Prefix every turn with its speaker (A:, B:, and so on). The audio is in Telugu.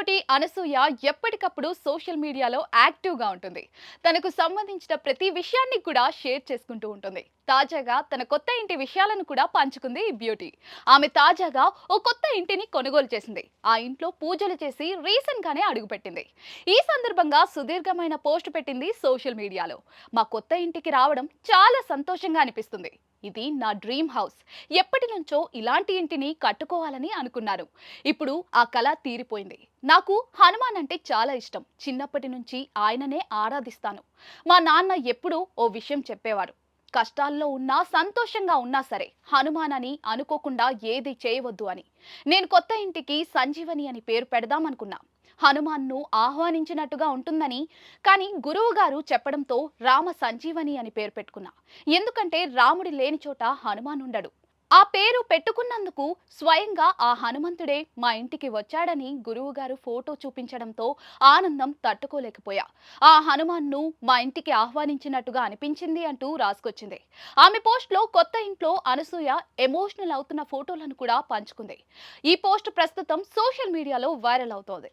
A: బ్యూటీ అనసూయ ఎప్పటికప్పుడు సోషల్ మీడియాలో యాక్టివ్గా ఉంటుంది. తనకు సంబంధించిన ప్రతి విషయాన్ని కూడా షేర్ చేసుకుంటూ ఉంటుంది. తాజాగా తన కొత్త ఇంటి విషయాలను కూడా పంచుకుంది ఈ బ్యూటీ. ఆమె తాజాగా ఓ కొత్త ఇంటిని కొనుగోలు చేసింది. ఆ ఇంట్లో పూజలు చేసి రీసెంట్ గానే అడుగుపెట్టింది. ఈ సందర్భంగా సుదీర్ఘమైన పోస్ట్ పెట్టింది సోషల్ మీడియాలో. మా కొత్త ఇంటికి రావడం చాలా సంతోషంగా అనిపిస్తుంది. ఇది నా డ్రీమ్ హౌస్. ఎప్పటి నుంచో ఇలాంటి ఇంటిని కట్టుకోవాలని అనుకున్నాను. ఇప్పుడు ఆ కల తీరిపోయింది. నాకు హనుమాన్ అంటే చాలా ఇష్టం. చిన్నప్పటి నుంచి ఆయననే ఆరాధిస్తాను. మా నాన్న ఎప్పుడూ ఓ విషయం చెప్పేవారు. కష్టాల్లో ఉన్నా సంతోషంగా ఉన్నా సరే హనుమాన్ అని అనుకోకుండా ఏది చేయవద్దు అని. నేను కొత్త ఇంటికి సంజీవని అని పేరు పెడదామనుకున్నా. హనుమాన్ను ఆహ్వానించినట్టుగా ఉంటుందని, కానీ గురువు గారు చెప్పడంతో రామ సంజీవని అని పేరు పెట్టుకున్నా. ఎందుకంటే రాముడి లేని చోట హనుమాన్ ఉండడు. ఆ పేరు పెట్టుకున్నందుకు స్వయంగా ఆ హనుమంతుడే మా ఇంటికి వచ్చాడని గురువుగారు ఫోటో చూపించడంతో ఆనందం తట్టుకోలేకపోయా. ఆ హనుమాన్ను మా ఇంటికి ఆహ్వానించినట్టుగా అనిపించింది అంటూ రాసుకొచ్చింది. ఆమె పోస్ట్లో కొత్త ఇంట్లో అనసూయ ఎమోషనల్ అవుతున్న ఫోటోలను కూడా పంచుకుంది. ఈ పోస్ట్ ప్రస్తుతం సోషల్ మీడియాలో వైరల్ అవుతోంది.